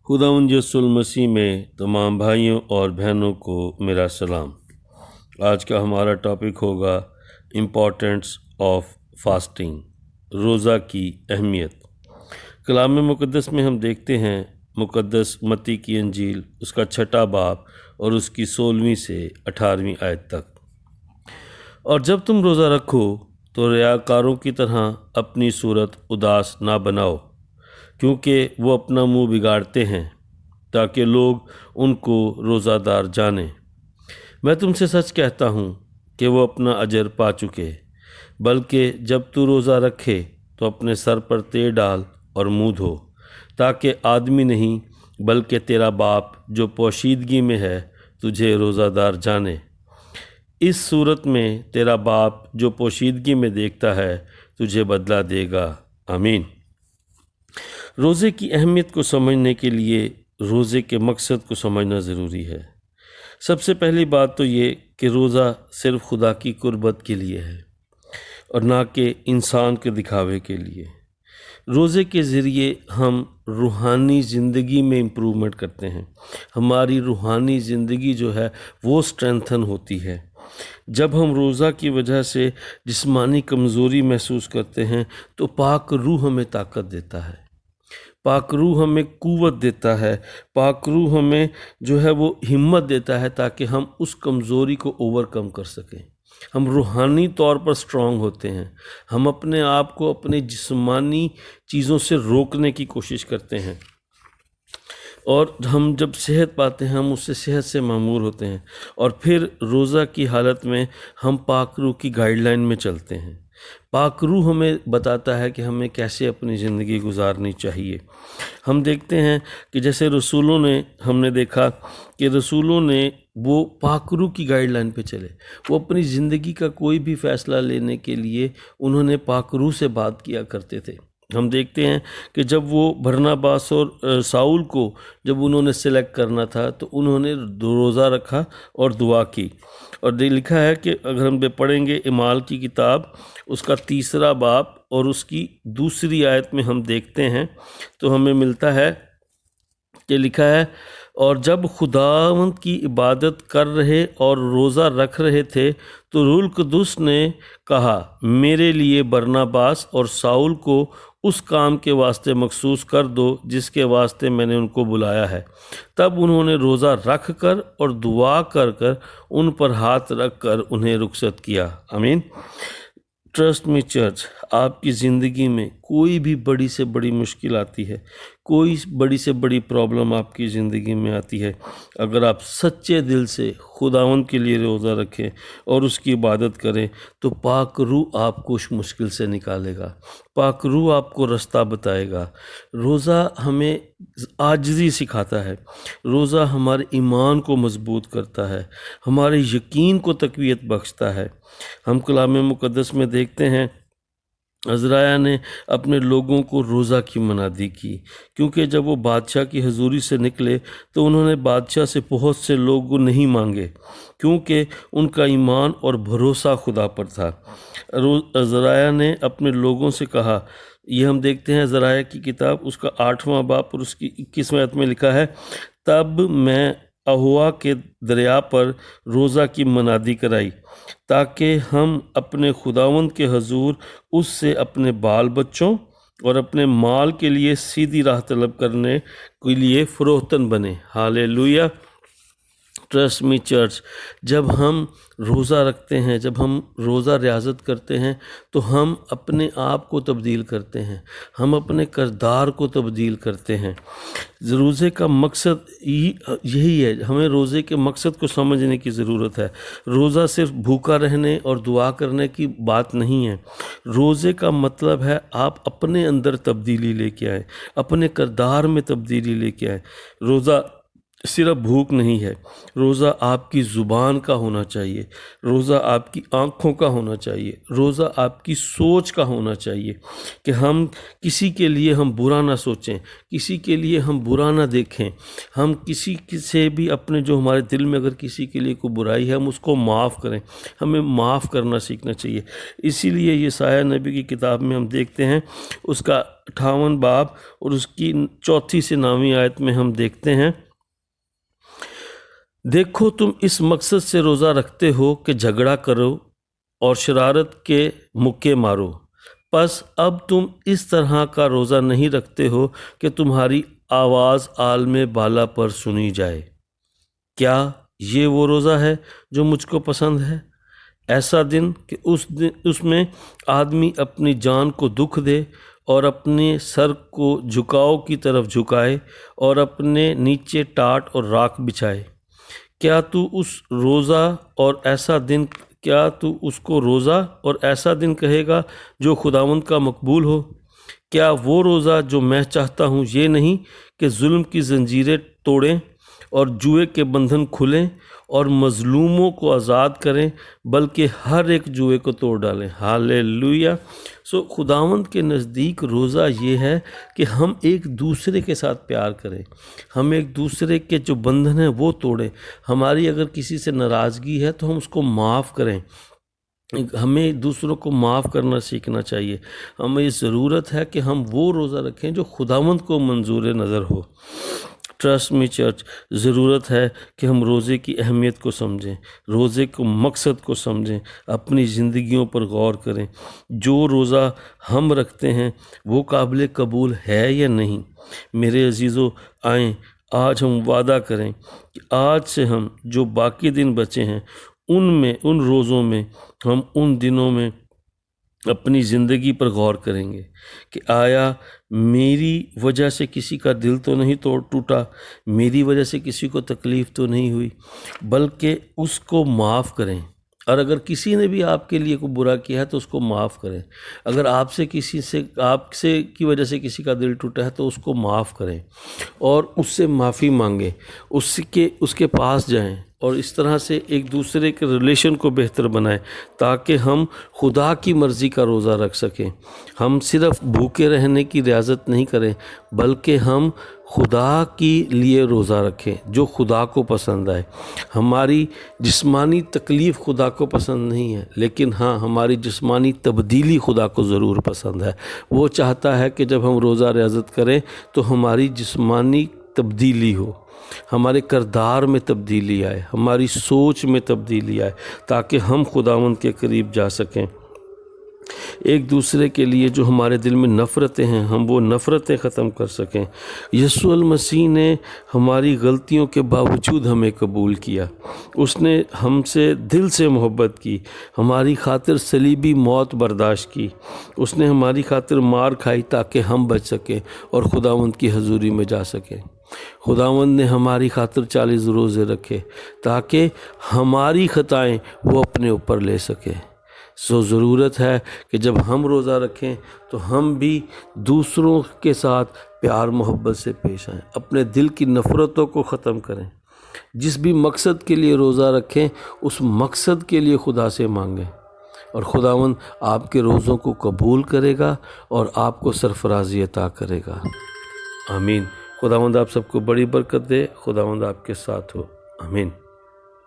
खुदावंद यीशु मसीह में तमाम भाइयों और बहनों को मेरा सलाम। आज का हमारा टॉपिक होगा इम्पोर्टेंस ऑफ फास्टिंग, रोज़ा की अहमियत। कलाम मुक़द्दस में हम देखते हैं मुक़द्दस मत्ती की इंजील उसका 6 बाब और उसकी 16वीं से 18वीं आयत तक। और जब तुम रोज़ा रखो तो रियाकारों की तरह अपनी सूरत उदास ना बनाओ, क्योंकि वो अपना मुंह बिगाड़ते हैं ताकि लोग उनको रोज़ादार जानें। मैं तुमसे सच कहता हूँ कि वो अपना अजर पा चुके। बल्कि जब तू रोज़ा रखे तो अपने सर पर तेल डाल और मुंह धो, ताकि आदमी नहीं बल्कि तेरा बाप जो पोशीदगी में है तुझे रोज़ादार जाने। इस सूरत में तेरा बाप जो पोशीदगी में देखता है तुझे बदला देगा। आमीन। रोज़े की अहमियत को समझने के लिए रोज़े के मकसद को समझना ज़रूरी है। सबसे पहली बात तो ये कि रोज़ा सिर्फ़ खुदा की कुर्बत के लिए है और ना कि इंसान के दिखावे के लिए। रोज़े के ज़रिए हम रूहानी ज़िंदगी में इम्प्रूवमेंट करते हैं। हमारी रूहानी ज़िंदगी जो है वो स्ट्रेंथन होती है। जब हम रोज़ा की वजह से जिस्मानी कमज़ोरी महसूस करते हैं तो पाक रूह हमें ताकत देता है, पाक रूह हमें कुव्वत देता है, पाक रूह हमें जो है वो हिम्मत देता है ताकि हम उस कमज़ोरी को ओवरकम कर सकें। हम रूहानी तौर पर स्ट्रांग होते हैं। हम अपने आप को अपने जिस्मानी चीज़ों से रोकने की कोशिश करते हैं और हम जब सेहत पाते हैं हम उससे सेहत से मामूर होते हैं और फिर रोज़ा की हालत में हम पाक रूह की गाइडलाइन में चलते हैं। पाक रूह हमें बताता है कि हमें कैसे अपनी ज़िंदगी गुजारनी चाहिए। हम देखते हैं कि जैसे हमने देखा कि रसूलों ने वो पाक रूह की गाइडलाइन पे चले। वो अपनी ज़िंदगी का कोई भी फ़ैसला लेने के लिए उन्होंने पाक रूह से बात किया करते थे। हम देखते हैं कि जब वो बरनबास और साउल को जब उन्होंने सेलेक्ट करना था तो उन्होंने रोज़ा रखा और दुआ की। और लिखा है कि अगर हम पढ़ेंगे इमाल की किताब उसका 3 बाब और उसकी 2 आयत में हम देखते हैं तो हमें मिलता है कि लिखा है, और जब खुदावंद की इबादत कर रहे और रोज़ा रख रहे थे तो रूहुल कुद्दुस ने कहा, मेरे लिए बरनबास और साउल को उस काम के वास्ते मखसूस कर दो जिसके वास्ते मैंने उनको बुलाया है। तब उन्होंने रोज़ा रख कर और दुआ कर कर उन पर हाथ रख कर उन्हें रुखसत किया। आमीन। ट्रस्ट मी चर्च, आपकी ज़िंदगी में कोई भी बड़ी से बड़ी मुश्किल आती है, कोई बड़ी से बड़ी प्रॉब्लम आपकी ज़िंदगी में आती है, अगर आप सच्चे दिल से खुदावंद के लिए रोज़ा रखें और उसकी इबादत करें तो पाक रूह आपको उस मुश्किल से निकालेगा, पाक रूह आपको रास्ता बताएगा। रोज़ा हमें आजिज़ी सिखाता है, रोज़ा हमारे ईमान को मजबूत करता है, हमारे यकीन को तक़वियत बख्शता है। हम कलाम मुक़द्दस में देखते हैं अज़राया ने अपने लोगों को रोज़ा की मनादी की, क्योंकि जब वो बादशाह की हजूरी से निकले तो उन्होंने बादशाह से बहुत से लोग नहीं मांगे, क्योंकि उनका ईमान और भरोसा खुदा पर था। अज़राया ने अपने लोगों से कहा, ये हम देखते हैं अज़राया की किताब उसका 8वां बाब और उसकी 21वें आयत में लिखा है, तब मैं अहुआ के दरिया पर रोज़ा की मनादी कराई ताकि हम अपने खुदावंद के हजूर उससे अपने बाल बच्चों और अपने माल के लिए सीधी राह तलब करने के लिए फ़रोख्तन बने। हालेलुया। ट्रस्ट मी चर्च, जब हम रोज़ा रखते हैं, जब हम रोज़ा रियाजत करते हैं तो हम अपने आप को तब्दील करते हैं, हम अपने किरदार को तब्दील करते हैं। रोज़े का मकसद यही है, हमें रोज़े के मकसद को समझने की ज़रूरत है। रोज़ा सिर्फ भूखा रहने और दुआ करने की बात नहीं है। रोज़े का मतलब है आप अपने अंदर तब्दीली लेके आए, अपने किरदार में तब्दीली लेके आए। रोज़ा صرف بھوک نہیں ہے، روزہ آپ کی زبان کا ہونا چاہیے، روزہ آپ کی آنکھوں کا ہونا چاہیے، روزہ آپ کی سوچ کا ہونا چاہیے کہ ہم کسی کے لیے ہم برا نہ سوچیں، کسی کے لیے ہم برا نہ دیکھیں، ہم کسی سے بھی اپنے جو ہمارے دل میں اگر کسی کے لیے کوئی برائی ہے ہم اس کو معاف کریں، ہمیں معاف کرنا سیکھنا چاہیے۔ اسی لیے یسایہ نبی کی کتاب میں ہم دیکھتے ہیں اس کا 58 باب اور اس کی 4 سے 9 آیت میں ہم دیکھتے ہیں، دیکھو تم اس مقصد سے روزہ رکھتے ہو کہ جھگڑا کرو اور شرارت کے مکے مارو، پس اب تم اس طرح کا روزہ نہیں رکھتے ہو کہ تمہاری آواز عالم بالا پر سنی جائے۔ کیا یہ وہ روزہ ہے جو مجھ کو پسند ہے؟ ایسا دن کہ اس میں آدمی اپنی جان کو دکھ دے اور اپنے سر کو جھکاؤ کی طرف جھکائے اور اپنے نیچے ٹاٹ اور راکھ بچھائے۔ کیا تو اس کو روزہ اور ایسا دن کہے گا جو خداوند کا مقبول ہو؟ کیا وہ روزہ جو میں چاہتا ہوں یہ نہیں کہ ظلم کی زنجیریں توڑیں اور جوئے کے بندھن کھلیں اور مظلوموں کو آزاد کریں، بلکہ ہر ایک جوئے کو توڑ ڈالیں۔ ہاللیلویہ۔ خداوند کے نزدیک روزہ یہ ہے کہ ہم ایک دوسرے کے ساتھ پیار کریں، ہم ایک دوسرے کے جو بندھن ہیں وہ توڑیں، ہماری اگر کسی سے ناراضگی ہے تو ہم اس کو معاف کریں، ہمیں دوسروں کو معاف کرنا سیکھنا چاہیے۔ ہمیں یہ ضرورت ہے کہ ہم وہ روزہ رکھیں جو خداوند کو منظور نظر ہو۔ ٹرسٹ می چرچ، ضرورت ہے کہ ہم روزے کی اہمیت کو سمجھیں، روزے کو مقصد کو سمجھیں، اپنی زندگیوں پر غور کریں۔ جو روزہ ہم رکھتے ہیں وہ قابل قبول ہے یا نہیں؟ میرے عزیزو، آئیں آج ہم وعدہ کریں کہ آج سے ہم جو باقی دن بچے ہیں ان روزوں میں ہم ان دنوں میں اپنی زندگی پر غور کریں گے کہ آیا میری وجہ سے کسی کا دل تو نہیں ٹوٹا، میری وجہ سے کسی کو تکلیف تو نہیں ہوئی، بلکہ اس کو معاف کریں۔ اور اگر کسی نے بھی آپ کے لیے کوئی برا کیا ہے تو اس کو معاف کریں۔ اگر آپ سے کی وجہ سے کسی کا دل ٹوٹا ہے تو اس کو معاف کریں اور اس سے معافی مانگیں، اس کے پاس جائیں اور اس طرح سے ایک دوسرے کے ریلیشن کو بہتر بنائیں تاکہ ہم خدا کی مرضی کا روزہ رکھ سکیں۔ ہم صرف بھوکے رہنے کی ریاضت نہیں کریں بلکہ ہم خدا کے لیے روزہ رکھیں جو خدا کو پسند آئے۔ ہماری جسمانی تکلیف خدا کو پسند نہیں ہے، لیکن ہاں ہماری جسمانی تبدیلی خدا کو ضرور پسند ہے۔ وہ چاہتا ہے کہ جب ہم روزہ ریاضت کریں تو ہماری جسمانی تبدیلی ہو، ہمارے کردار میں تبدیلی آئے، ہماری سوچ میں تبدیلی آئے تاکہ ہم خداوند کے قریب جا سکیں۔ ایک دوسرے کے لیے جو ہمارے دل میں نفرتیں ہیں ہم وہ نفرتیں ختم کر سکیں۔ یسوع المسیح نے ہماری غلطیوں کے باوجود ہمیں قبول کیا، اس نے ہم سے دل سے محبت کی، ہماری خاطر صلیبی موت برداشت کی، اس نے ہماری خاطر مار کھائی تاکہ ہم بچ سکیں اور خداوند کی حضوری میں جا سکیں۔ خداوند نے ہماری خاطر 40 روزے رکھے تاکہ ہماری خطائیں وہ اپنے اوپر لے سکے۔ ضرورت ہے کہ جب ہم روزہ رکھیں تو ہم بھی دوسروں کے ساتھ پیار محبت سے پیش آئیں، اپنے دل کی نفرتوں کو ختم کریں۔ جس بھی مقصد کے لیے روزہ رکھیں اس مقصد کے لیے خدا سے مانگیں اور خداوند آپ کے روزوں کو قبول کرے گا اور آپ کو سرفرازی عطا کرے گا۔ آمین۔ خداوند آپ سب کو بڑی برکت دے، خداوند آپ کے ساتھ ہو۔ آمین۔